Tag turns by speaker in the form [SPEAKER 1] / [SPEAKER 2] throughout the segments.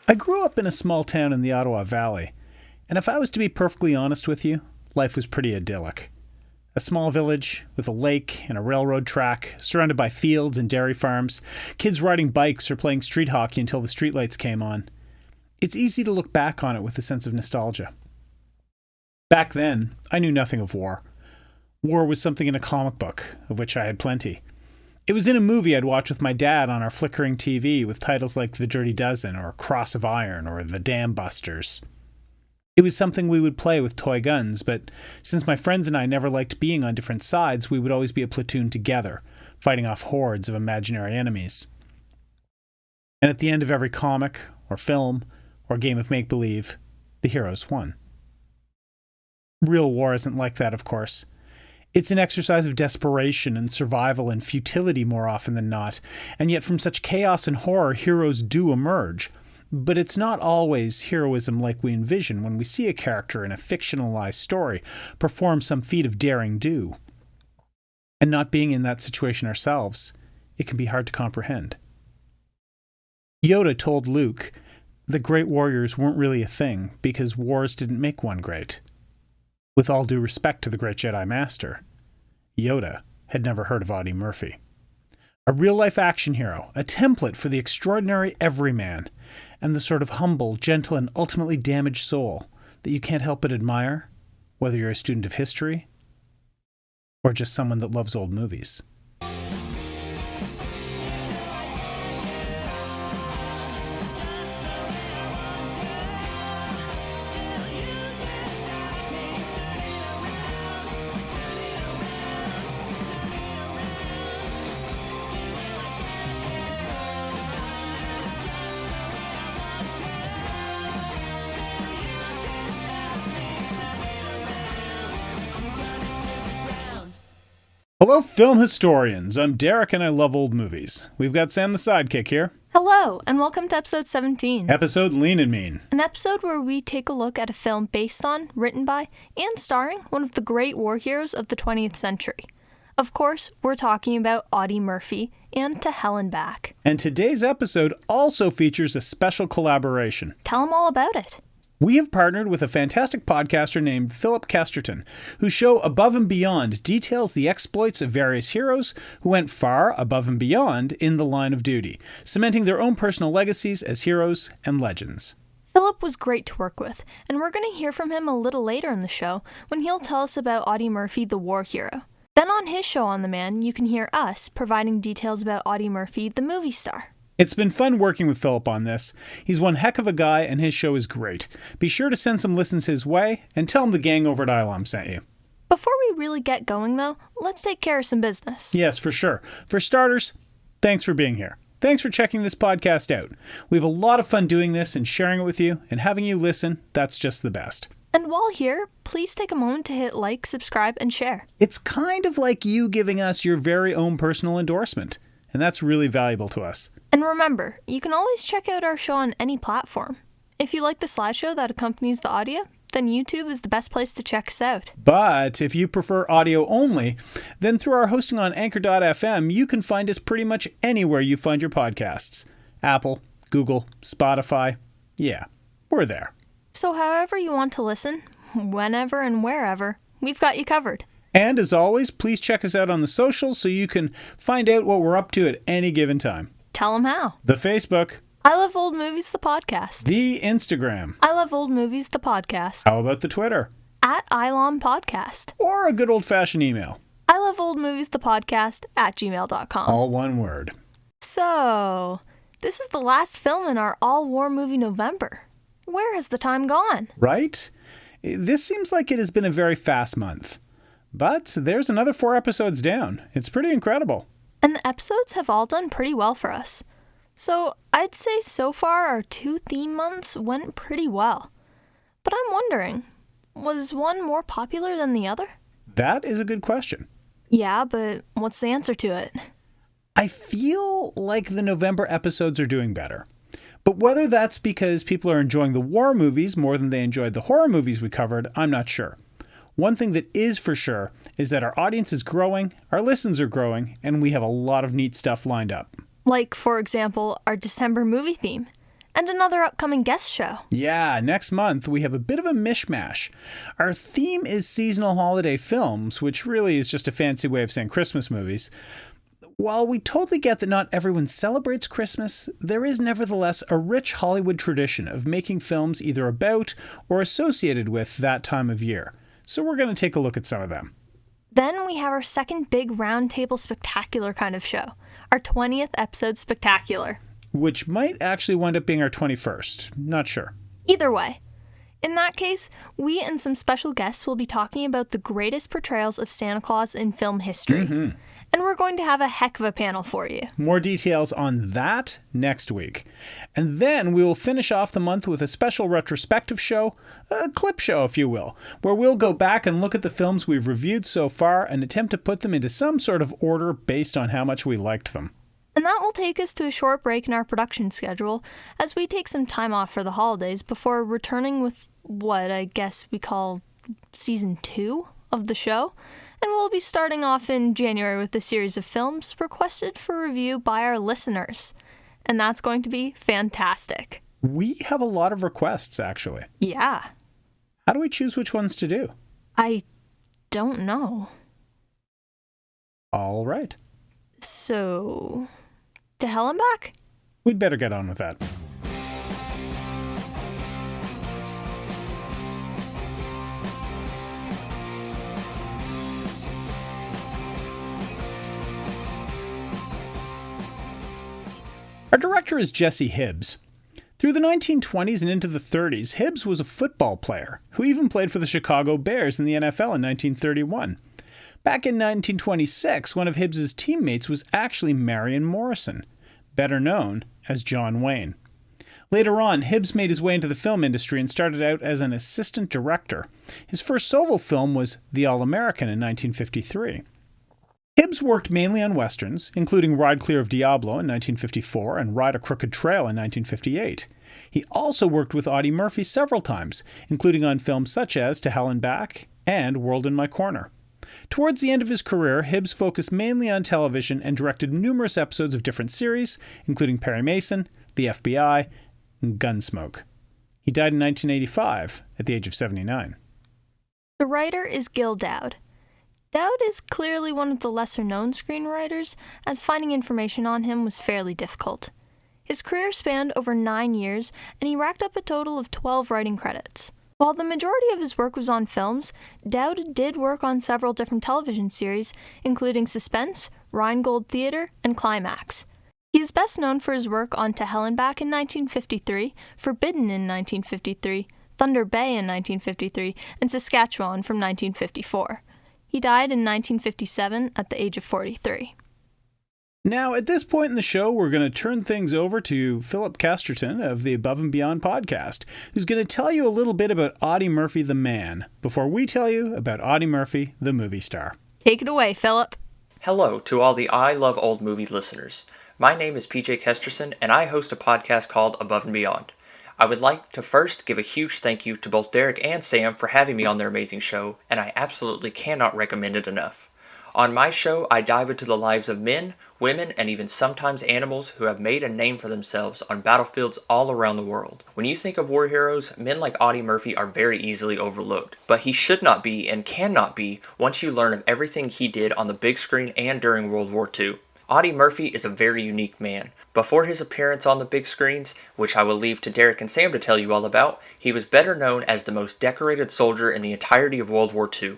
[SPEAKER 1] I grew up in a small town in the Ottawa Valley, and if I was to be perfectly honest with you, life was pretty idyllic. A small village with a lake and a railroad track, surrounded by fields and dairy farms, kids riding bikes or playing street hockey until the streetlights came on. It's easy to look back on it with a sense of nostalgia. Back then, I knew nothing of war. War was something in a comic book, of which I had plenty. It was in a movie I'd watch with my dad on our flickering TV with titles like The Dirty Dozen or Cross of Iron or The Dam Busters. It was something we would play with toy guns, but since my friends and I never liked being on different sides, we would always be a platoon together, fighting off hordes of imaginary enemies. And at the end of every comic, or film, or game of make-believe, the heroes won. Real war isn't like that, of course. It's an exercise of desperation and survival and futility more often than not, and yet from such chaos and horror, heroes do emerge. But it's not always heroism like we envision when we see a character in a fictionalized story perform some feat of daring do. And not being in that situation ourselves, it can be hard to comprehend. Yoda told Luke that great warriors weren't really a thing because wars didn't make one great. With all due respect to the great Jedi Master, Yoda had never heard of Audie Murphy. A real-life action hero, a template for the extraordinary everyman, and the sort of humble, gentle, and ultimately damaged soul that you can't help but admire, whether you're a student of history or just someone that loves old movies. Hello, film historians. I'm Derek and I love old movies. We've got Sam the sidekick here.
[SPEAKER 2] Hello, and welcome to episode 17.
[SPEAKER 1] Episode Lean and Mean.
[SPEAKER 2] An episode where we take a look at a film based on, written by, and starring one of the great war heroes of the 20th century. Of course, we're talking about Audie Murphy and To Hell and Back.
[SPEAKER 1] And today's episode also features a special collaboration.
[SPEAKER 2] Tell them all about it.
[SPEAKER 1] We have partnered with a fantastic podcaster named Phillip Kesterton, whose show Above and Beyond details the exploits of various heroes who went far above and beyond in the line of duty, cementing their own personal legacies as heroes and legends.
[SPEAKER 2] Philip was great to work with, and we're going to hear from him a little later in the show when he'll tell us about Audie Murphy, the war hero. Then on his show On the Man, you can hear us providing details about Audie Murphy, the movie star.
[SPEAKER 1] It's been fun working with Philip on this. He's one heck of a guy, and his show is great. Be sure to send some listens his way, and tell him the gang over at ILOM sent you.
[SPEAKER 2] Before we really get going, though, let's take care of some business.
[SPEAKER 1] Yes, for sure. For starters, thanks for being here. Thanks for checking this podcast out. We have a lot of fun doing this and sharing it with you, and having you listen, that's just the best.
[SPEAKER 2] And while here, please take a moment to hit like, subscribe, and share.
[SPEAKER 1] It's kind of like you giving us your very own personal endorsement, and that's really valuable to us.
[SPEAKER 2] And remember, you can always check out our show on any platform. If you like the slideshow that accompanies the audio, then YouTube is the best place to check us out.
[SPEAKER 1] But if you prefer audio only, then through our hosting on Anchor.fm, you can find us pretty much anywhere you find your podcasts. Apple, Google, Spotify. Yeah, we're there.
[SPEAKER 2] So however you want to listen, whenever and wherever, we've got you covered.
[SPEAKER 1] And as always, please check us out on the socials so you can find out what we're up to at any given time.
[SPEAKER 2] Tell them how.
[SPEAKER 1] The Facebook.
[SPEAKER 2] I Love Old Movies, the podcast.
[SPEAKER 1] The Instagram.
[SPEAKER 2] I Love Old Movies, the podcast.
[SPEAKER 1] How about the Twitter?
[SPEAKER 2] At ILOM Podcast.
[SPEAKER 1] Or a good old-fashioned email.
[SPEAKER 2] I Love Old Movies, the podcast at gmail.com.
[SPEAKER 1] All one word.
[SPEAKER 2] So, this is the last film in our all-war movie November. Where has the time gone?
[SPEAKER 1] Right? This seems like it has been a very fast month. But there's another 4 episodes down. It's pretty incredible.
[SPEAKER 2] And the episodes have all done pretty well for us. So I'd say so far our 2 theme months went pretty well. But I'm wondering, was one more popular than the other?
[SPEAKER 1] That is a good question.
[SPEAKER 2] Yeah, but what's the answer to it?
[SPEAKER 1] I feel like the November episodes are doing better. But whether that's because people are enjoying the war movies more than they enjoyed the horror movies we covered, I'm not sure. One thing that is for sure is that our audience is growing, our listens are growing, and we have a lot of neat stuff lined up.
[SPEAKER 2] Like, for example, our December movie theme. and another upcoming guest show.
[SPEAKER 1] Yeah, next month we have a bit of a mishmash. Our theme is seasonal holiday films, which really is just a fancy way of saying Christmas movies. While we totally get that not everyone celebrates Christmas, there is nevertheless a rich Hollywood tradition of making films either about or associated with that time of year. So we're going to take a look at some of them.
[SPEAKER 2] Then we have our second big roundtable spectacular kind of show, our 20th episode spectacular.
[SPEAKER 1] Which might actually wind up being our 21st. Not sure.
[SPEAKER 2] Either way. In that case, we and some special guests will be talking about the greatest portrayals of Santa Claus in film history. And we're going to have a heck of a panel for you.
[SPEAKER 1] More details on that next week. And then we will finish off the month with a special retrospective show, a clip show if you will, where we'll go back and look at the films we've reviewed so far and attempt to put them into some sort of order based on how much we liked them.
[SPEAKER 2] And that will take us to a short break in our production schedule as we take some time off for the holidays before returning with what I guess we call season 2 of the show. And we'll be starting off in January with a series of films requested for review by our listeners. And that's going to be fantastic.
[SPEAKER 1] We have a lot of requests, actually.
[SPEAKER 2] Yeah.
[SPEAKER 1] How do we choose which ones to do?
[SPEAKER 2] I don't know.
[SPEAKER 1] All right.
[SPEAKER 2] So, to hell and back?
[SPEAKER 1] We'd better get on with that. Our director is Jesse Hibbs. Through the 1920s and into the 30s, Hibbs was a football player who even played for the Chicago Bears in the NFL in 1931. Back in 1926, one of Hibbs' teammates was actually Marion Morrison, better known as John Wayne. Later on, Hibbs made his way into the film industry and started out as an assistant director. His first solo film was The All-American in 1953. Hibbs worked mainly on westerns, including Ride Clear of Diablo in 1954 and Ride a Crooked Trail in 1958. He also worked with Audie Murphy several times, including on films such as To Hell and Back and World in My Corner. Towards the end of his career, Hibbs focused mainly on television and directed numerous episodes of different series, including Perry Mason, The FBI, and Gunsmoke. He died in 1985 at the age of 79.
[SPEAKER 2] The writer is Gil Dowd. Dowd is clearly one of the lesser-known screenwriters, as finding information on him was fairly difficult. His career spanned over 9 years, and he racked up a total of 12 writing credits. While the majority of his work was on films, Dowd did work on several different television series, including Suspense, Rheingold Theater, and Climax. He is best known for his work on To Hell and Back in 1953, Forbidden in 1953, Thunder Bay in 1953, and Saskatchewan from 1954. He died in 1957 at the age of 43.
[SPEAKER 1] Now, at this point in the show, we're going to turn things over to Phillip Kesterton of the Above and Beyond podcast, who's going to tell you a little bit about Audie Murphy the man, before we tell you about Audie Murphy the movie star.
[SPEAKER 2] Take it away, Phillip.
[SPEAKER 3] Hello to all the I Love Old Movie listeners. My name is PJ Kesterton, and I host a podcast called Above and Beyond. I would like to first give a huge thank you to both Derek and Sam for having me on their amazing show, and I absolutely cannot recommend it enough. On my show, I dive into the lives of men, women, and even sometimes animals who have made a name for themselves on battlefields all around the world. When you think of war heroes, men like Audie Murphy are very easily overlooked. But he should not be and cannot be once you learn of everything he did on the big screen and during World War II. Audie Murphy is a very unique man. Before his appearance on the big screens, which I will leave to Derek and Sam to tell you all about, he was better known as the most decorated soldier in the entirety of World War II.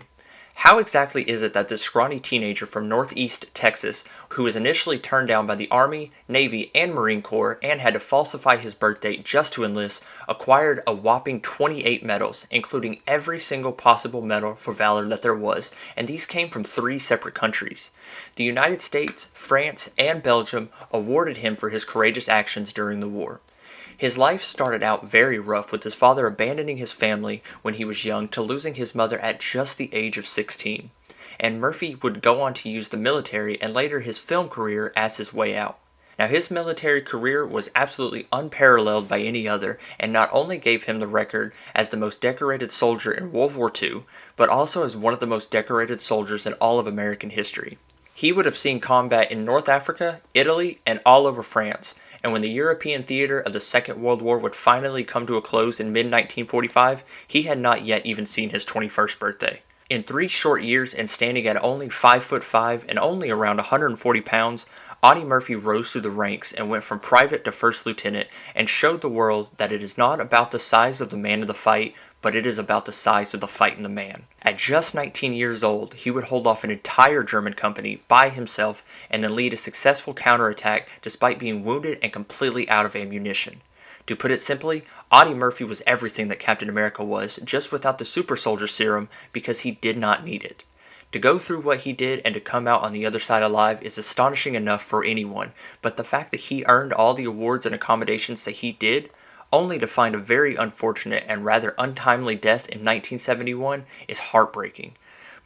[SPEAKER 3] How exactly is it that this scrawny teenager from Northeast Texas, who was initially turned down by the Army, Navy, and Marine Corps and had to falsify his birth date just to enlist, acquired a whopping 28 medals, including every single possible medal for valor that there was, and these came from 3 separate countries. The United States, France, and Belgium awarded him for his courageous actions during the war. His life started out very rough, with his father abandoning his family when he was young to losing his mother at just the age of 16. And Murphy would go on to use the military and later his film career as his way out. Now, his military career was absolutely unparalleled by any other, and not only gave him the record as the most decorated soldier in World War II, but also as one of the most decorated soldiers in all of American history. He would have seen combat in North Africa, Italy, and all over France, and when the European theater of the Second World War would finally come to a close in mid-1945, he had not yet even seen his 21st birthday. In 3 short years and standing at only 5'5" and only around 140 pounds, Audie Murphy rose through the ranks and went from private to first lieutenant and showed the world that it is not about the size of the man of the fight, but it is about the size of the fight in the man. At just 19 years old, he would hold off an entire German company by himself and then lead a successful counterattack despite being wounded and completely out of ammunition. To put it simply, Audie Murphy was everything that Captain America was, just without the super soldier serum because he did not need it. To go through what he did and to come out on the other side alive is astonishing enough for anyone, but the fact that he earned all the awards and accommodations that he did, only to find a very unfortunate and rather untimely death in 1971, is heartbreaking.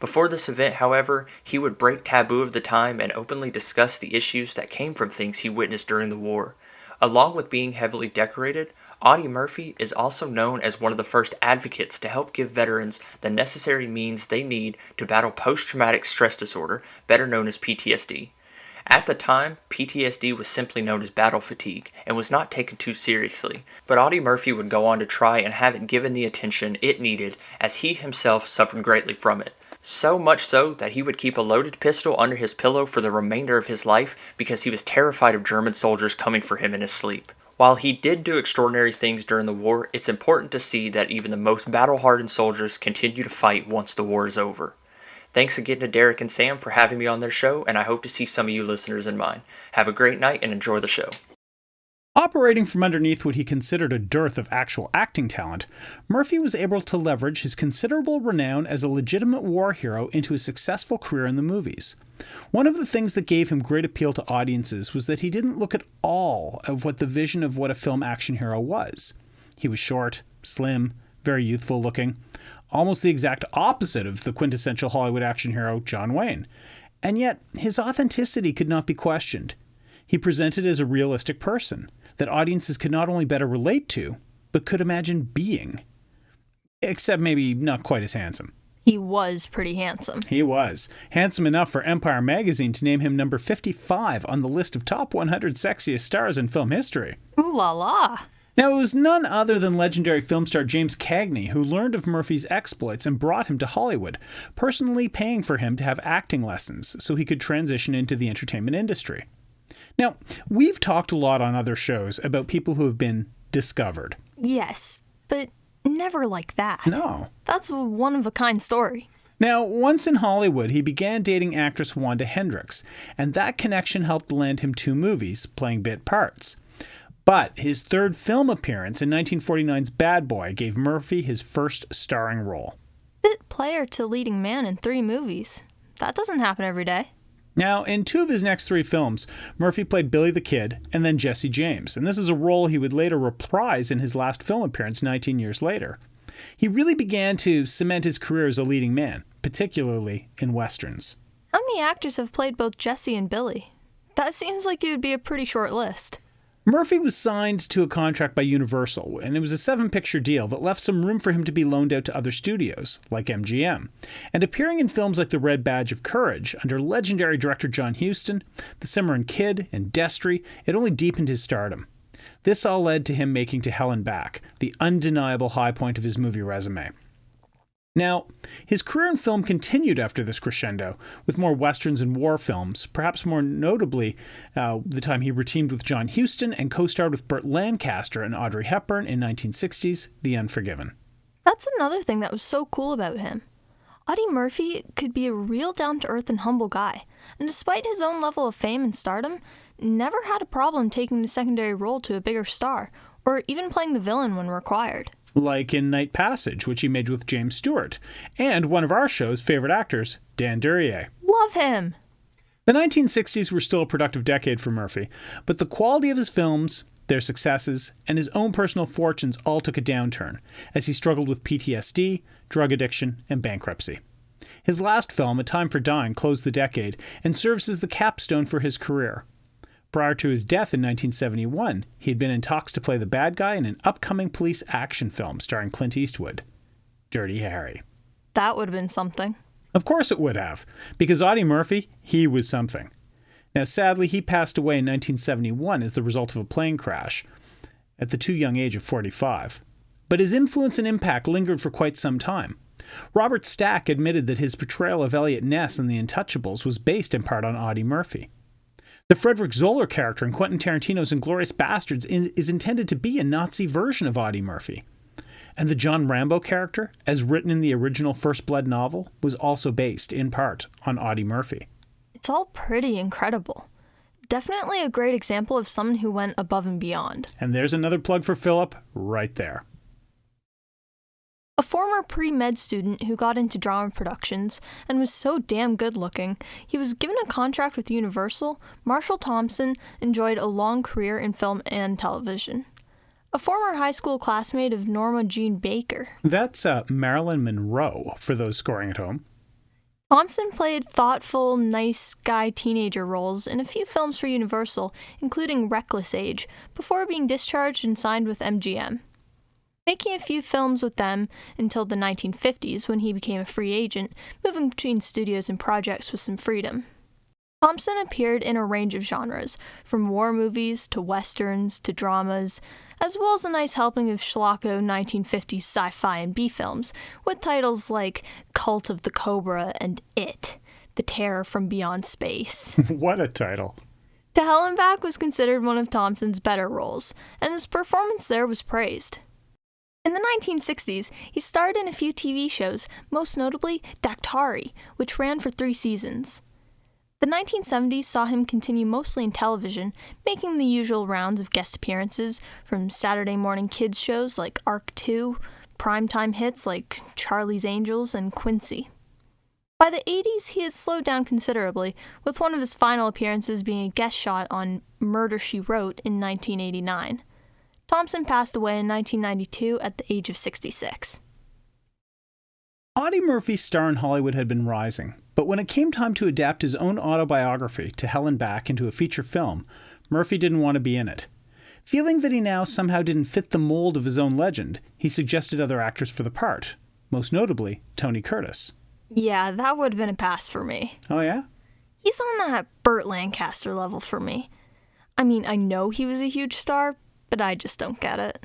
[SPEAKER 3] Before this event, however, he would break taboo of the time and openly discuss the issues that came from things he witnessed during the war. Along with being heavily decorated, Audie Murphy is also known as one of the first advocates to help give veterans the necessary means they need to battle post-traumatic stress disorder, better known as PTSD. At the time, PTSD was simply known as battle fatigue and was not taken too seriously, but Audie Murphy would go on to try and have it given the attention it needed as he himself suffered greatly from it. So much so that he would keep a loaded pistol under his pillow for the remainder of his life because he was terrified of German soldiers coming for him in his sleep. While he did do extraordinary things during the war, it's important to see that even the most battle-hardened soldiers continue to fight once the war is over. Thanks again to Derek and Sam for having me on their show, and I hope to see some of you listeners in mine. Have a great night and enjoy the show.
[SPEAKER 1] Operating from underneath what he considered a dearth of actual acting talent, Murphy was able to leverage his considerable renown as a legitimate war hero into a successful career in the movies. One of the things that gave him great appeal to audiences was that he didn't look at all of what the vision of what a film action hero was. He was short, slim, very youthful looking, almost the exact opposite of the quintessential Hollywood action hero John Wayne. And yet, his authenticity could not be questioned. He presented as a realistic person that audiences could not only better relate to, but could imagine being. Except maybe not quite as handsome.
[SPEAKER 2] He was pretty handsome.
[SPEAKER 1] He was. Handsome enough for Empire magazine to name him number 55 on the list of top 100 sexiest stars in film history.
[SPEAKER 2] Ooh la la.
[SPEAKER 1] Now, it was none other than legendary film star James Cagney who learned of Murphy's exploits and brought him to Hollywood, personally paying for him to have acting lessons so he could transition into the entertainment industry. Now, we've talked a lot on other shows about people who have been discovered.
[SPEAKER 2] Yes, but never like that.
[SPEAKER 1] No.
[SPEAKER 2] That's a one-of-a-kind story.
[SPEAKER 1] Now, once in Hollywood, he began dating actress Wanda Hendricks, and that connection helped land him 2 movies, playing bit parts. But his third film appearance in 1949's Bad Boy gave Murphy his first starring role.
[SPEAKER 2] Bit player to leading man in 3 movies. That doesn't happen every day.
[SPEAKER 1] Now, in 2 of his next 3 films, Murphy played Billy the Kid and then Jesse James, and this is a role he would later reprise in his last film appearance 19 years later. He really began to cement his career as a leading man, particularly in westerns.
[SPEAKER 2] How many actors have played both Jesse and Billy? That seems like it would be a pretty short list.
[SPEAKER 1] Murphy was signed to a contract by Universal, and it was a 7-picture deal that left some room for him to be loaned out to other studios, like MGM. And appearing in films like The Red Badge of Courage, under legendary director John Huston, The Cimarron Kid, and Destry, it only deepened his stardom. This all led to him making To Hell and Back, the undeniable high point of his movie resume. Now, his career in film continued after this crescendo, with more westerns and war films, perhaps more notably the time he reteamed with John Huston and co-starred with Burt Lancaster and Audrey Hepburn in 1960's The Unforgiven.
[SPEAKER 2] That's another thing that was so cool about him. Audie Murphy could be a real down-to-earth and humble guy, and despite his own level of fame and stardom, never had a problem taking the secondary role to a bigger star, or even playing the villain when required.
[SPEAKER 1] Like in Night Passage, which he made with James Stewart, and one of our show's favorite actors, Dan Duryea.
[SPEAKER 2] Love him!
[SPEAKER 1] The 1960s were still a productive decade for Murphy, but the quality of his films, their successes, and his own personal fortunes all took a downturn, as he struggled with PTSD, drug addiction, and bankruptcy. His last film, A Time for Dying, closed the decade and serves as the capstone for his career. Prior to his death in 1971, he had been in talks to play the bad guy in an upcoming police action film starring Clint Eastwood, Dirty Harry.
[SPEAKER 2] That would have been something.
[SPEAKER 1] Of course it would have, because Audie Murphy, he was something. Now, sadly, he passed away in 1971 as the result of a plane crash at the too young age of 45. But his influence and impact lingered for quite some time. Robert Stack admitted that his portrayal of Elliot Ness in The Untouchables was based in part on Audie Murphy. The Frederick Zoller character in Quentin Tarantino's Inglourious Basterds is intended to be a Nazi version of Audie Murphy. And the John Rambo character, as written in the original First Blood novel, was also based, in part, on Audie Murphy.
[SPEAKER 2] It's all pretty incredible. Definitely a great example of someone who went above and beyond.
[SPEAKER 1] And there's another plug for Philip right there.
[SPEAKER 2] A former pre-med student who got into drama productions and was so damn good looking, he was given a contract with Universal. Marshall Thompson enjoyed a long career in film and television. A former high school classmate of Norma Jean Baker.
[SPEAKER 1] That's Marilyn Monroe, for those scoring at home.
[SPEAKER 2] Thompson played thoughtful, nice guy teenager roles in a few films for Universal, including Reckless Age, before being discharged and signed with MGM. Making a few films with them until the 1950s when he became a free agent, moving between studios and projects with some freedom. Thompson appeared in a range of genres, from war movies to westerns to dramas, as well as a nice helping of schlocko 1950s sci-fi and B-films, with titles like Cult of the Cobra and It, The Terror from Beyond Space.
[SPEAKER 1] What a title.
[SPEAKER 2] To Hell and Back was considered one of Thompson's better roles, and his performance there was praised. In the 1960s, he starred in a few TV shows, most notably Daktari, which ran for 3 seasons. The 1970s saw him continue mostly in television, making the usual rounds of guest appearances from Saturday morning kids shows like Arc 2, primetime hits like Charlie's Angels and Quincy. By the 80s, he has slowed down considerably, with one of his final appearances being a guest shot on Murder, She Wrote in 1989. Thompson passed away in 1992 at the age of 66.
[SPEAKER 1] Audie Murphy's star in Hollywood had been rising, but when it came time to adapt his own autobiography, To Hell and Back, into a feature film, Murphy didn't want to be in it. Feeling that he now somehow didn't fit the mold of his own legend, he suggested other actors for the part, most notably Tony Curtis.
[SPEAKER 2] Yeah, that would have been a pass for me.
[SPEAKER 1] Oh yeah?
[SPEAKER 2] He's on that Burt Lancaster level for me. I mean, I know he was a huge star, but I just don't get it.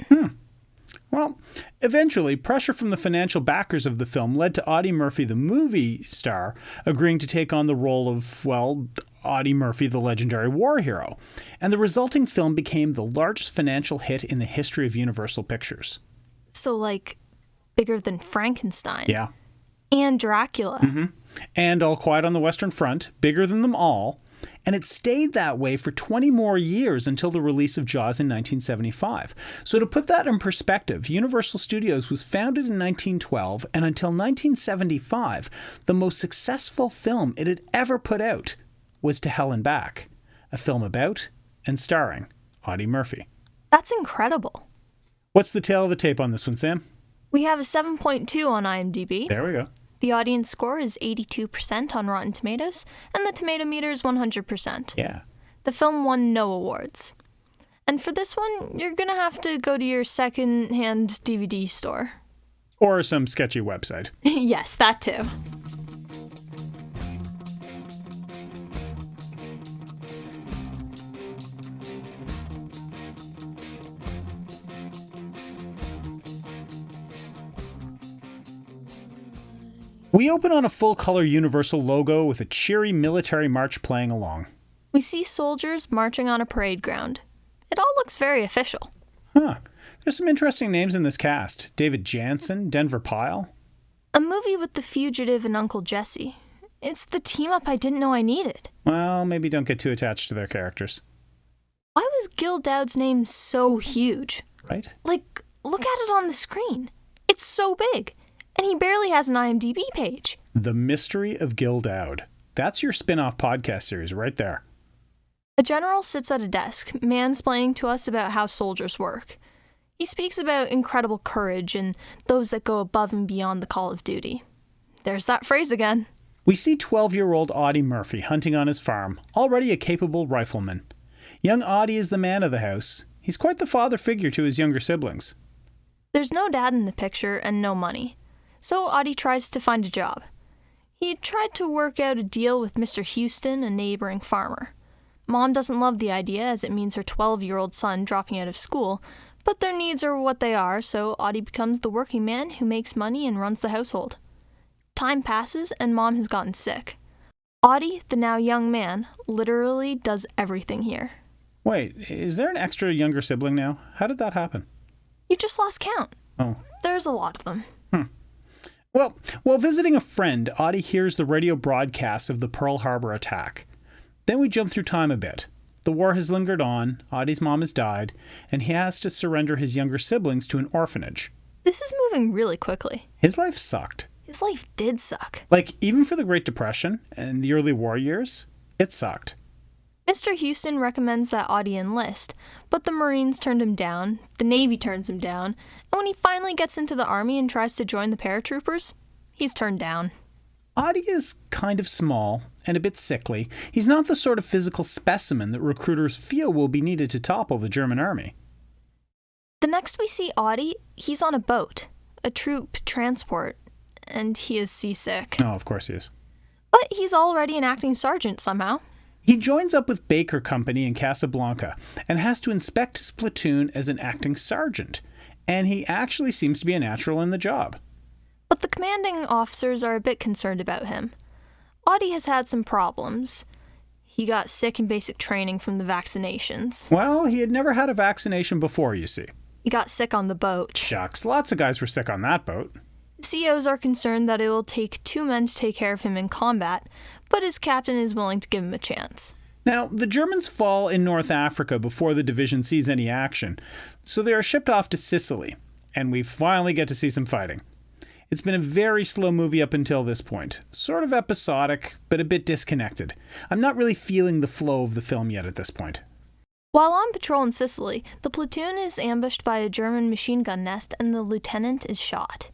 [SPEAKER 1] Well, eventually, pressure from the financial backers of the film led to Audie Murphy, the movie star, agreeing to take on the role of, well, Audie Murphy, the legendary war hero. And the resulting film became the largest financial hit in the history of Universal Pictures.
[SPEAKER 2] So, like, bigger than Frankenstein.
[SPEAKER 1] Yeah.
[SPEAKER 2] And Dracula.
[SPEAKER 1] Mm-hmm. And All Quiet on the Western Front, bigger than them all. And it stayed that way for 20 more years until the release of Jaws in 1975. So to put that in perspective, Universal Studios was founded in 1912, and until 1975, the most successful film it had ever put out was To Hell and Back, a film about and starring Audie Murphy.
[SPEAKER 2] That's incredible.
[SPEAKER 1] What's the tail of the tape on this one, Sam?
[SPEAKER 2] We have a 7.2 on IMDb.
[SPEAKER 1] There we go.
[SPEAKER 2] The audience score is 82% on Rotten Tomatoes, and the tomato meter is 100%.
[SPEAKER 1] Yeah.
[SPEAKER 2] The film won no awards. And for this one, you're going to have to go to your second-hand DVD store.
[SPEAKER 1] Or some sketchy website.
[SPEAKER 2] Yes, that too.
[SPEAKER 1] We open on a full-color Universal logo with a cheery military march playing along.
[SPEAKER 2] We see soldiers marching on a parade ground. It all looks very official.
[SPEAKER 1] Huh. There's some interesting names in this cast. David Jansen, Denver Pyle.
[SPEAKER 2] A movie with The Fugitive and Uncle Jesse. It's the team-up I didn't know I needed.
[SPEAKER 1] Well, maybe don't get too attached to their characters.
[SPEAKER 2] Why was Gil Dowd's name so huge?
[SPEAKER 1] Right?
[SPEAKER 2] Like, look at it on the screen. It's so big. And he barely has an IMDb page.
[SPEAKER 1] The Mystery of Gil Dowd. That's your spin-off podcast series right there.
[SPEAKER 2] A general sits at a desk, mansplaining to us about how soldiers work. He speaks about incredible courage and those that go above and beyond the call of duty. There's that phrase again.
[SPEAKER 1] We see 12-year-old Audie Murphy hunting on his farm, already a capable rifleman. Young Audie is the man of the house. He's quite the father figure to his younger siblings.
[SPEAKER 2] There's no dad in the picture and no money. So Audie tries to find a job. He tried to work out a deal with Mr. Houston, a neighboring farmer. Mom doesn't love the idea as it means her 12-year-old son dropping out of school, but their needs are what they are, so Audie becomes the working man who makes money and runs the household. Time passes and Mom has gotten sick. Audie, the now young man, literally does everything here.
[SPEAKER 1] Wait, is there an extra younger sibling now? How did that happen?
[SPEAKER 2] You just lost count.
[SPEAKER 1] Oh.
[SPEAKER 2] There's a lot of them.
[SPEAKER 1] Well, while visiting a friend, Audie hears the radio broadcast of the Pearl Harbor attack. Then we jump through time a bit. The war has lingered on, Audie's mom has died, and he has to surrender his younger siblings to an orphanage.
[SPEAKER 2] This is moving really quickly.
[SPEAKER 1] His life sucked.
[SPEAKER 2] His life did suck.
[SPEAKER 1] Like, even for the Great Depression and the early war years, it sucked.
[SPEAKER 2] Mr. Houston recommends that Audie enlist, but the Marines turned him down, the Navy turns him down, and when he finally gets into the Army and tries to join the paratroopers, he's turned down.
[SPEAKER 1] Audie is kind of small and a bit sickly. He's not the sort of physical specimen that recruiters feel will be needed to topple the German army.
[SPEAKER 2] The next we see Audie, he's on a boat, a troop transport, and he is seasick.
[SPEAKER 1] Oh, of course he is.
[SPEAKER 2] But he's already an acting sergeant somehow.
[SPEAKER 1] He joins up with Baker Company in Casablanca and has to inspect his platoon as an acting sergeant, and he actually seems to be a natural in the job.
[SPEAKER 2] But the commanding officers are a bit concerned about him. Audie has had some problems. He got sick in basic training from the vaccinations.
[SPEAKER 1] Well, he had never had a vaccination before, you see.
[SPEAKER 2] He got sick on the boat.
[SPEAKER 1] Shucks, lots of guys were sick on that boat.
[SPEAKER 2] COs are concerned that it will take 2 men to take care of him in combat, but his captain is willing to give him a chance.
[SPEAKER 1] Now, the Germans fall in North Africa before the division sees any action, so they are shipped off to Sicily, and we finally get to see some fighting. It's been a very slow movie up until this point, sort of episodic, but a bit disconnected. I'm not really feeling the flow of the film yet at this point.
[SPEAKER 2] While on patrol in Sicily, the platoon is ambushed by a German machine gun nest and the lieutenant is shot.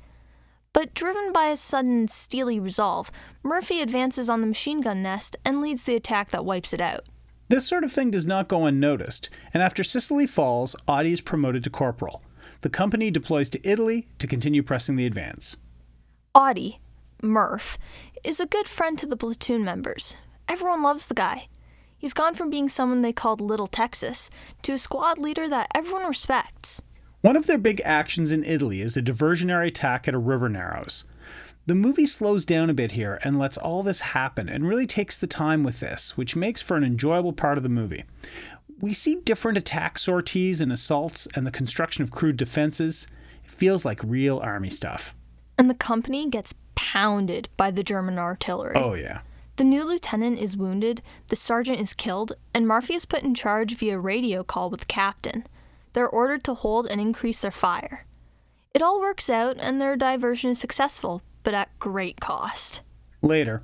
[SPEAKER 2] But driven by a sudden steely resolve, Murphy advances on the machine gun nest and leads the attack that wipes it out.
[SPEAKER 1] This sort of thing does not go unnoticed, and after Sicily falls, Audie is promoted to corporal. The company deploys to Italy to continue pressing the advance.
[SPEAKER 2] Audie, Murph, is a good friend to the platoon members. Everyone loves the guy. He's gone from being someone they called Little Texas to a squad leader that everyone respects.
[SPEAKER 1] One of their big actions in Italy is a diversionary attack at a river narrows. The movie slows down a bit here and lets all this happen and really takes the time with this, which makes for an enjoyable part of the movie. We see different attack sorties and assaults and the construction of crude defenses. It feels like real army stuff.
[SPEAKER 2] And the company gets pounded by the German artillery.
[SPEAKER 1] Oh, yeah.
[SPEAKER 2] The new lieutenant is wounded, the sergeant is killed, and Murphy is put in charge via radio call with the captain. They're ordered to hold and increase their fire. It all works out, and their diversion is successful, but at great cost.
[SPEAKER 1] Later,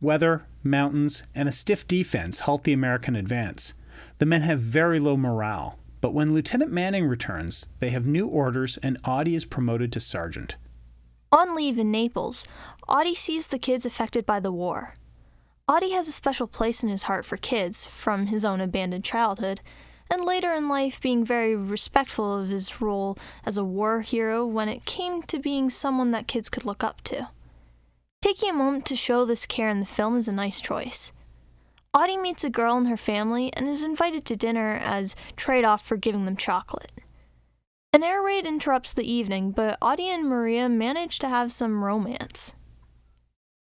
[SPEAKER 1] weather, mountains, and a stiff defense halt the American advance. The men have very low morale, but when Lieutenant Manning returns, they have new orders and Audie is promoted to sergeant.
[SPEAKER 2] On leave in Naples, Audie sees the kids affected by the war. Audie has a special place in his heart for kids, from his own abandoned childhood, and later in life being very respectful of his role as a war hero when it came to being someone that kids could look up to. Taking a moment to show this care in the film is a nice choice. Audie meets a girl and her family and is invited to dinner as trade-off for giving them chocolate. An air raid interrupts the evening, but Audie and Maria manage to have some romance.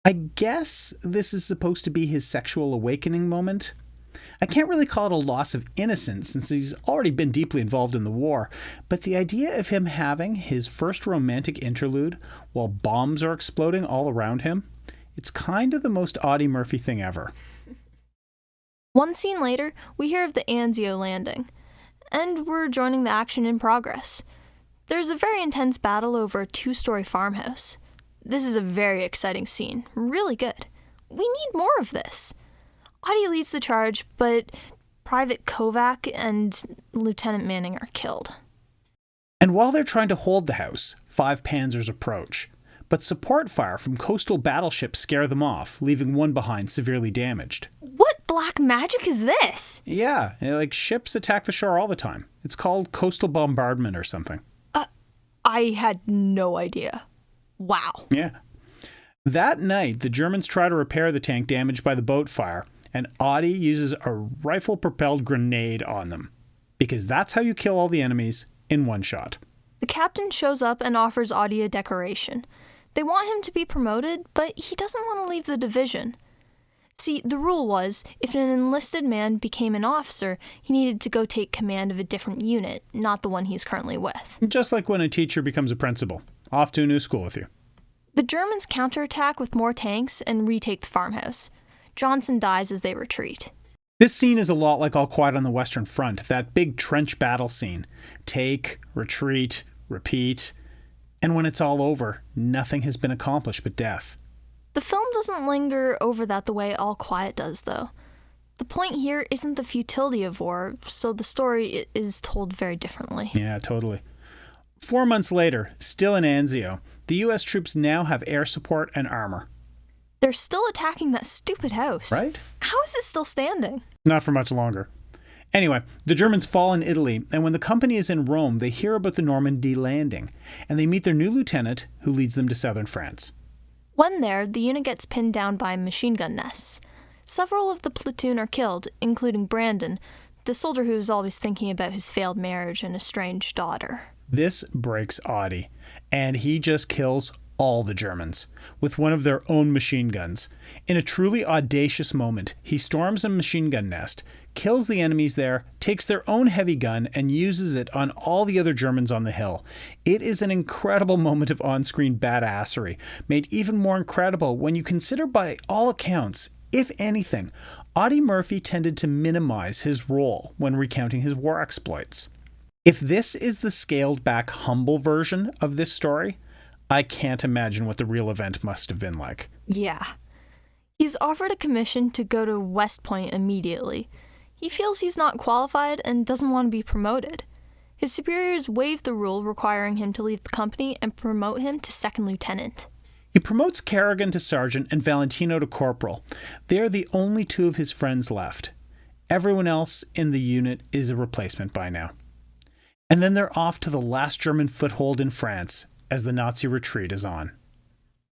[SPEAKER 1] I guess this is supposed to be his sexual awakening moment. I can't really call it a loss of innocence since he's already been deeply involved in the war, but the idea of him having his first romantic interlude while bombs are exploding all around him, it's kind of the most Audie Murphy thing ever.
[SPEAKER 2] One scene later, we hear of the Anzio landing, and we're joining the action in progress. There's a very intense battle over a 2-story farmhouse. This is a very exciting scene, really good. We need more of this. Audie leads the charge, but Private Kovac and Lieutenant Manning are killed.
[SPEAKER 1] And while they're trying to hold the house, 5 Panzers approach. But support fire from coastal battleships scare them off, leaving one behind severely damaged.
[SPEAKER 2] What black magic is this?
[SPEAKER 1] Yeah, like ships attack the shore all the time. It's called coastal bombardment or something.
[SPEAKER 2] I had no idea. Wow.
[SPEAKER 1] Yeah. That night, the Germans try to repair the tank damaged by the boat fire, and Audie uses a rifle-propelled grenade on them. Because that's how you kill all the enemies in one shot.
[SPEAKER 2] The captain shows up and offers Audie a decoration. They want him to be promoted, but he doesn't want to leave the division. See, the rule was, if an enlisted man became an officer, he needed to go take command of a different unit, not the one he's currently with.
[SPEAKER 1] Just like when a teacher becomes a principal. Off to a new school with you.
[SPEAKER 2] The Germans counterattack with more tanks and retake the farmhouse. Johnson dies as they retreat.
[SPEAKER 1] This scene is a lot like All Quiet on the Western Front, that big trench battle scene. Take, retreat, repeat, and when it's all over, nothing has been accomplished but death.
[SPEAKER 2] The film doesn't linger over that the way All Quiet does, though. The point here isn't the futility of war, so the story is told very differently.
[SPEAKER 1] Yeah, totally. 4 months later, still in Anzio, the U.S. troops now have air support and armor.
[SPEAKER 2] They're still attacking that stupid house.
[SPEAKER 1] Right?
[SPEAKER 2] How is it still standing?
[SPEAKER 1] Not for much longer. Anyway, the Germans fall in Italy, and when the company is in Rome, they hear about the Normandy landing, and they meet their new lieutenant, who leads them to southern France.
[SPEAKER 2] When there, the unit gets pinned down by machine gun nests. Several of the platoon are killed, including Brandon, the soldier who is always thinking about his failed marriage and estranged daughter.
[SPEAKER 1] This breaks Audie, and he just kills all the Germans with one of their own machine guns. In a truly audacious moment, he storms a machine gun nest, kills the enemies there, takes their own heavy gun, and uses it on all the other Germans on the hill. It is an incredible moment of on-screen badassery, made even more incredible when you consider by all accounts, if anything, Audie Murphy tended to minimize his role when recounting his war exploits. If this is the scaled-back, humble version of this story, I can't imagine what the real event must have been like.
[SPEAKER 2] Yeah. He's offered a commission to go to West Point immediately. He feels he's not qualified and doesn't want to be promoted. His superiors waive the rule requiring him to leave the company and promote him to second lieutenant.
[SPEAKER 1] He promotes Kerrigan to sergeant and Valentino to corporal. They are the only two of his friends left. Everyone else in the unit is a replacement by now. And then they're off to the last German foothold in France as the Nazi retreat is on.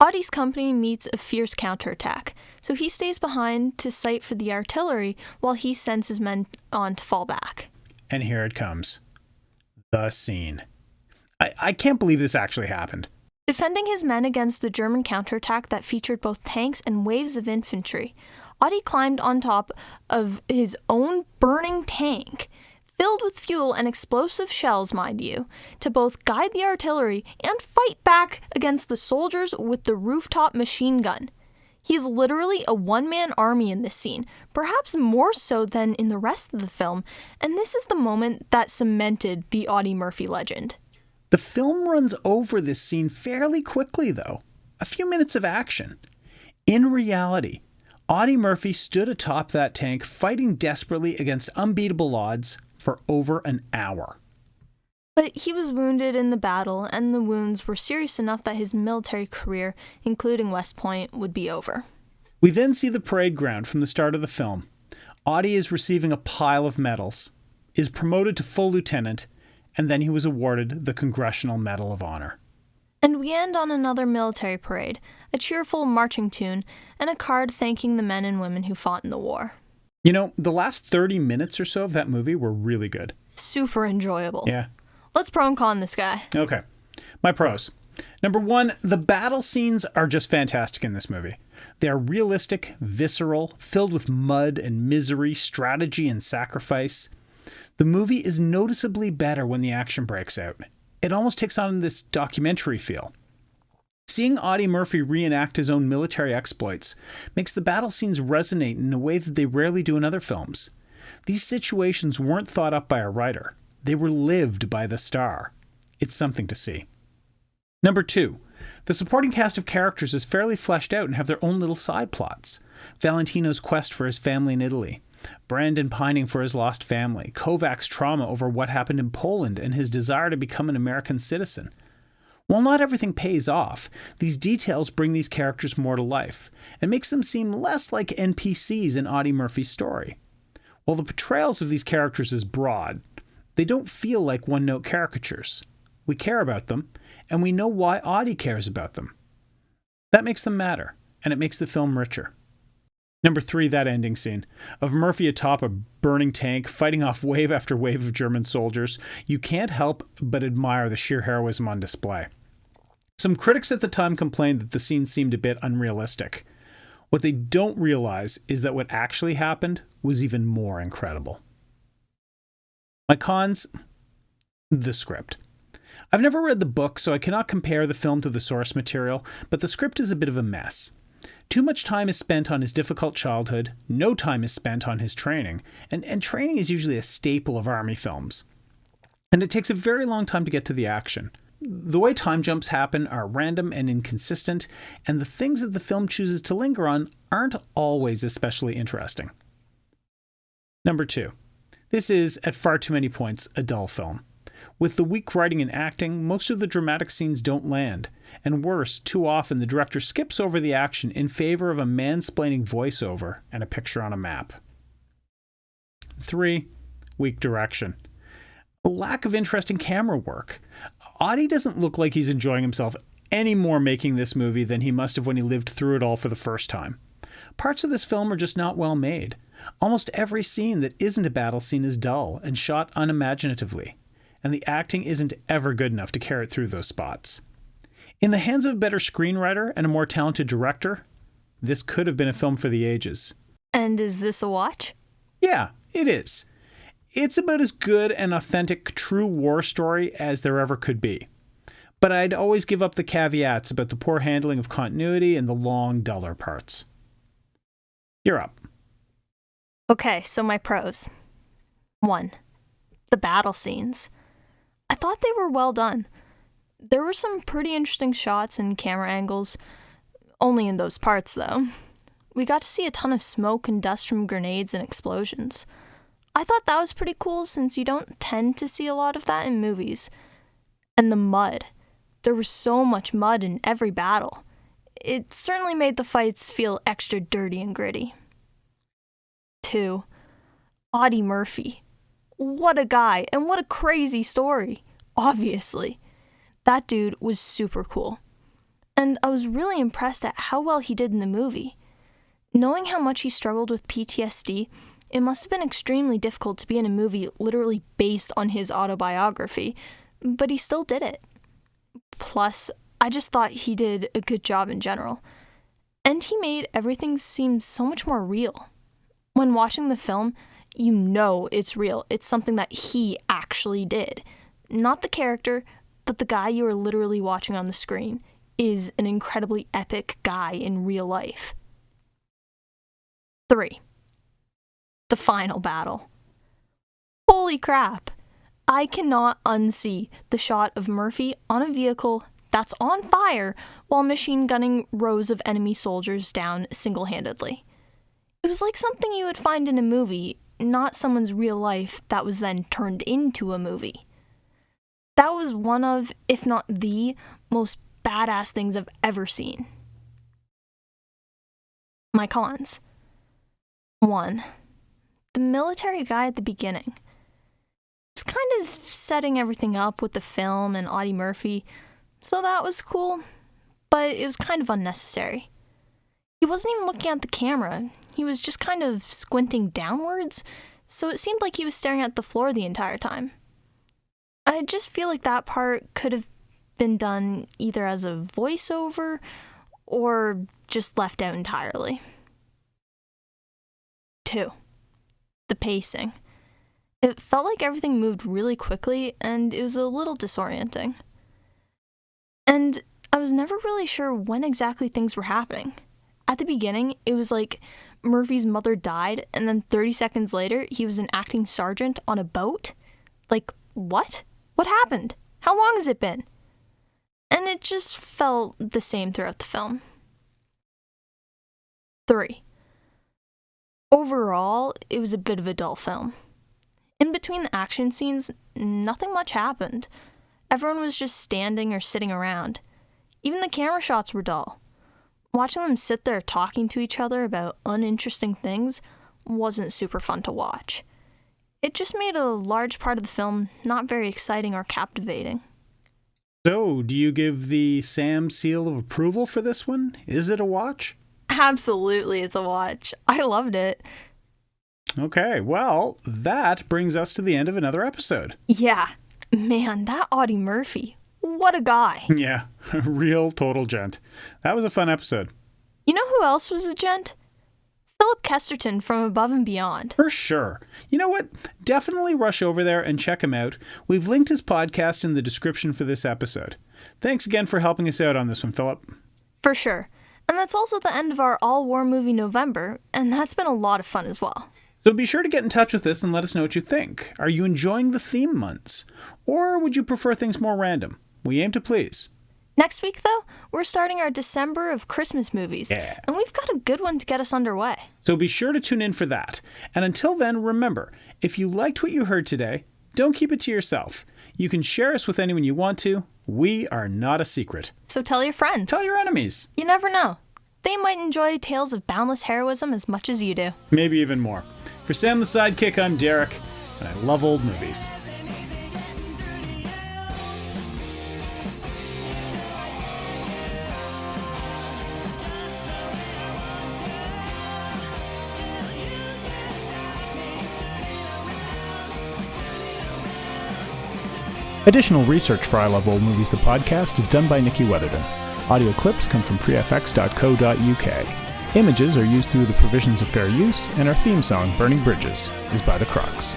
[SPEAKER 2] Audie's company meets a fierce counterattack, so he stays behind to sight for the artillery while he sends his men on to fall back.
[SPEAKER 1] And here it comes. The scene. I can't believe this actually happened.
[SPEAKER 2] Defending his men against the German counterattack that featured both tanks and waves of infantry, Audie climbed on top of his own burning tank, filled with fuel and explosive shells, mind you, to both guide the artillery and fight back against the soldiers with the rooftop machine gun. He's literally a one-man army in this scene, perhaps more so than in the rest of the film, and this is the moment that cemented the Audie Murphy legend.
[SPEAKER 1] The film runs over this scene fairly quickly, though. A few minutes of action. In reality, Audie Murphy stood atop that tank fighting desperately against unbeatable odds for over an hour.
[SPEAKER 2] But he was wounded in the battle, and the wounds were serious enough that his military career, including West Point, would be over.
[SPEAKER 1] We then see the parade ground from the start of the film. Audie is receiving a pile of medals, is promoted to full lieutenant, and then he was awarded the Congressional Medal of Honor.
[SPEAKER 2] And we end on another military parade, a cheerful marching tune, and a card thanking the men and women who fought in the war.
[SPEAKER 1] You know, the last 30 minutes or so of that movie were really good.
[SPEAKER 2] Super enjoyable.
[SPEAKER 1] Yeah.
[SPEAKER 2] Let's pro and con this guy.
[SPEAKER 1] Okay. My pros. Number one, the battle scenes are just fantastic in this movie. They are realistic, visceral, filled with mud and misery, strategy and sacrifice. The movie is noticeably better when the action breaks out. It almost takes on this documentary feel. Seeing Audie Murphy reenact his own military exploits makes the battle scenes resonate in a way that they rarely do in other films. These situations weren't thought up by a writer. They were lived by the star. It's something to see. Number two, the supporting cast of characters is fairly fleshed out and have their own little side plots. Valentino's quest for his family in Italy, Brandon pining for his lost family, Kovac's trauma over what happened in Poland and his desire to become an American citizen. While not everything pays off, these details bring these characters more to life and makes them seem less like NPCs in Audie Murphy's story. While the portrayals of these characters is broad, they don't feel like one-note caricatures. We care about them, and we know why Audie cares about them. That makes them matter, and it makes the film richer. Number 3, that ending scene. Of Murphy atop a burning tank, fighting off wave after wave of German soldiers. You can't help but admire the sheer heroism on display. Some critics at the time complained that the scene seemed a bit unrealistic. What they don't realize is that what actually happened was even more incredible. My cons? The script. I've never read the book, so I cannot compare the film to the source material, but the script is a bit of a mess. Too much time is spent on his difficult childhood, no time is spent on his training, and training is usually a staple of army films. And it takes a very long time to get to the action. The way time jumps happen are random and inconsistent, and the things that the film chooses to linger on aren't always especially interesting. Number 2. This is, at far too many points, a dull film. With the weak writing and acting, most of the dramatic scenes don't land, and worse, too often the director skips over the action in favor of a mansplaining voiceover and a picture on a map. 3. Weak direction. A lack of interesting camera work. Audie doesn't look like he's enjoying himself any more making this movie than he must have when he lived through it all for the first time. Parts of this film are just not well made. Almost every scene that isn't a battle scene is dull and shot unimaginatively, and the acting isn't ever good enough to carry it through those spots. In the hands of a better screenwriter and a more talented director, this could have been a film for the ages.
[SPEAKER 2] And is this a watch?
[SPEAKER 1] Yeah, it is. It's about as good an authentic, true war story as there ever could be. But I'd always give up the caveats about the poor handling of continuity and the long, duller parts. You're up.
[SPEAKER 2] Okay, so my pros. 1. The battle scenes. I thought they were well done. There were some pretty interesting shots and camera angles. Only in those parts, though. We got to see a ton of smoke and dust from grenades and explosions. I thought that was pretty cool since you don't tend to see a lot of that in movies. And the mud. There was so much mud in every battle. It certainly made the fights feel extra dirty and gritty. 2. Audie Murphy. What a guy, and what a crazy story. Obviously. That dude was super cool. And I was really impressed at how well he did in the movie. Knowing how much he struggled with PTSD, it must have been extremely difficult to be in a movie literally based on his autobiography, but he still did it. Plus, I just thought he did a good job in general. And he made everything seem so much more real. When watching the film, you know it's real. It's something that he actually did. Not the character, but the guy you are literally watching on the screen is an incredibly epic guy in real life. 3. The final battle. Holy crap! I cannot unsee the shot of Murphy on a vehicle that's on fire while machine gunning rows of enemy soldiers down single-handedly. It was like something you would find in a movie, not someone's real life that was then turned into a movie. That was one of, if not the, most badass things I've ever seen. My cons. 1. The military guy at the beginning. It's kind of setting everything up with the film and Audie Murphy, so that was cool, but it was kind of unnecessary. He wasn't even looking at the camera. He was just kind of squinting downwards, so it seemed like he was staring at the floor the entire time. I just feel like that part could have been done either as a voiceover or just left out entirely. 2. The pacing. It felt like everything moved really quickly, and it was a little disorienting. And I was never really sure when exactly things were happening. At the beginning, it was like Murphy's mother died, and then 30 seconds later, he was an acting sergeant on a boat? Like, what? What happened? How long has it been? And it just felt the same throughout the film. 3. Overall, it was a bit of a dull film. In between the action scenes, nothing much happened. Everyone was just standing or sitting around. Even the camera shots were dull. Watching them sit there talking to each other about uninteresting things wasn't super fun to watch. It just made a large part of the film not very exciting or captivating.
[SPEAKER 1] So, do you give the Sam seal of approval for this one? Is it a watch?
[SPEAKER 2] Absolutely, it's a watch. I loved it.
[SPEAKER 1] Okay, well, that brings us to the end of another episode.
[SPEAKER 2] Yeah. Man, that Audie Murphy. What a guy.
[SPEAKER 1] Yeah, a real total gent. That was a fun episode.
[SPEAKER 2] You know who else was a gent? Phillip Kesterton from Above and Beyond.
[SPEAKER 1] For sure. You know what? Definitely rush over there and check him out. We've linked his podcast in the description for this episode. Thanks again for helping us out on this one, Philip.
[SPEAKER 2] For sure. And that's also the end of our all-war movie November, and that's been a lot of fun as well.
[SPEAKER 1] So be sure to get in touch with us and let us know what you think. Are you enjoying the theme months? Or would you prefer things more random? We aim to please.
[SPEAKER 2] Next week, though, we're starting our December of Christmas movies.
[SPEAKER 1] Yeah.
[SPEAKER 2] And we've got a good one to get us underway.
[SPEAKER 1] So be sure to tune in for that. And until then, remember, if you liked what you heard today, don't keep it to yourself. You can share us with anyone you want to. We are not a secret.
[SPEAKER 2] So tell your friends.
[SPEAKER 1] Tell your enemies.
[SPEAKER 2] You never know. They might enjoy tales of boundless heroism as much as you do.
[SPEAKER 1] Maybe even more. For Sam the Sidekick, I'm Derek, and I love old movies. Additional research for I Love Old Movies, the podcast, is done by Nikki Weatherden. Audio clips come from freefx.co.uk. Images are used through the provisions of fair use, and our theme song, Burning Bridges, is by The Crocs.